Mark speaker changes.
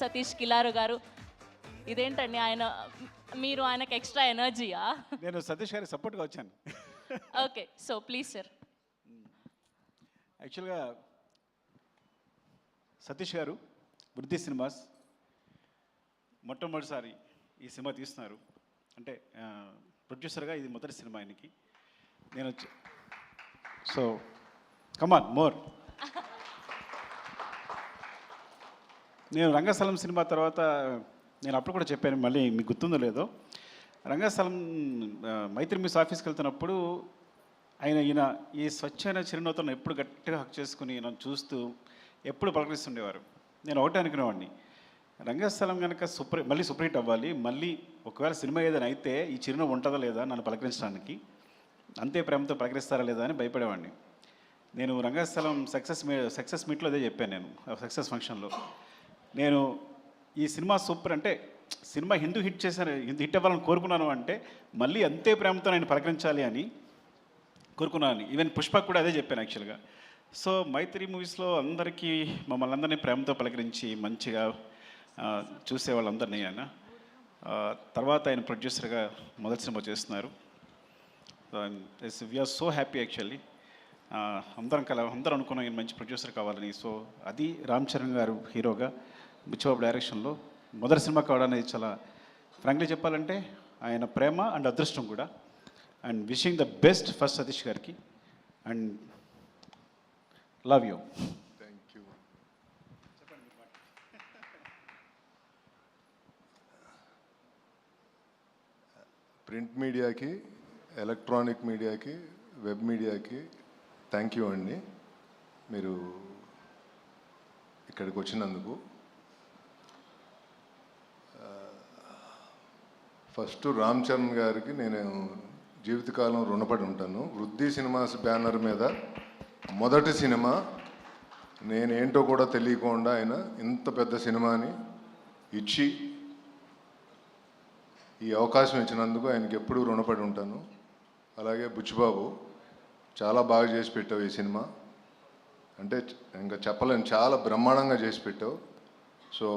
Speaker 1: సతీష్ కిలారు గారు. ఇదేంటండి మీరు ఆయనకు ఎక్స్ట్రా ఎనర్జీయా?
Speaker 2: నేను సతీష్ గారికి సపోర్ట్గా వచ్చాను.
Speaker 1: Okay, so please sir.
Speaker 2: యాక్చువల్గా సతీష్ గారు వృద్ధి సినిమాస్ మొట్టమొదటిసారి ఈ సినిమా తీస్తున్నారు. అంటే ప్రొడ్యూసర్గా ఇది మొదటి సినిమా ఆయనకి. నేను సో కమాన్ మోర్. నేను రంగస్థలం సినిమా తర్వాత నేను అప్పుడు కూడా చెప్పాను, మళ్ళీ మీకు గుర్తుందో లేదో, రంగస్థలం మైత్రి మిస్ ఆఫీస్కి వెళ్తున్నప్పుడు ఈయన ఈ స్వచ్ఛమైన చిరునవ్వుతో ఎప్పుడు గట్టిగా హక్ చేసుకుని నన్ను చూస్తూ ఎప్పుడు పలకరిస్తుండేవారు. నేను ఒకటే అనుకునేవాడిని, రంగస్థలం కనుక మళ్ళీ సూపర్ హిట్ అవ్వాలి, మళ్ళీ ఒకవేళ సినిమా ఏదైనా అయితే ఈ చిరునవ్వు ఉంటుందా లేదా నన్ను పలకరించడానికి, అంతే ప్రేమతో పలకరిస్తారా లేదా అని భయపడేవాడిని. నేను రంగస్థలం సక్సెస్ మీట్లో అదే చెప్పాను. నేను సక్సెస్ ఫంక్షన్లో నేను ఈ సినిమా సూపర్ అంటే సినిమా హిట్ అవ్వాలని కోరుకున్నాను, అంటే మళ్ళీ అంతే ప్రేమతో నేను పలకరించాలి అని కోరుకున్నాను. ఈవెన్ పుష్పకు కూడా అదే చెప్పాను యాక్చువల్గా. సో మైత్రి మూవీస్లో అందరికీ మమ్మల్ని అందరినీ ప్రేమతో పలకరించి మంచిగా చూసే వాళ్ళందరినీ ఆయన తర్వాత ఆయన ప్రొడ్యూసర్గా మొదటి సినిమా చేస్తున్నారు. వీఆర్ సో హ్యాపీ యాక్చువల్లీ. అందరూ అనుకున్నాం ఈయన మంచి ప్రొడ్యూసర్ కావాలని. సో అది రామ్ చరణ్ గారు హీరోగా బుచ్చిబాబు డైరెక్షన్లో మొదటి సినిమా కావడానికి చాలా ఫ్రాంక్లీ చెప్పాలంటే ఆయన ప్రేమ అండ్ అదృష్టం కూడా. And wishing the best first Satish గారికి and love you.
Speaker 3: Thank you. Print మీడియాకి, ఎలక్ట్రానిక్ మీడియాకి, వెబ్ మీడియాకి థ్యాంక్ యూ అండి, మీరు ఇక్కడికి వచ్చినందుకు. ఫస్ట్ రామ్ చరణ్ గారికి నేను జీవితకాలం రుణపడి ఉంటాను. వృద్ధి సినిమాస్ బ్యానర్ మీద మొదటి సినిమా, నేనేంటో కూడా తెలియకుండా ఆయన ఇంత పెద్ద సినిమాని ఇచ్చి ఈ అవకాశం ఇచ్చినందుకు ఆయనకి ఎప్పుడూ రుణపడి ఉంటాను. అలాగే బుచ్చిబాబు, చాలా బాగా చేసి పెట్టావు ఈ సినిమా, అంటే ఇంకా చెప్పలేను, చాలా బ్రహ్మాండంగా చేసి పెట్టావు. సో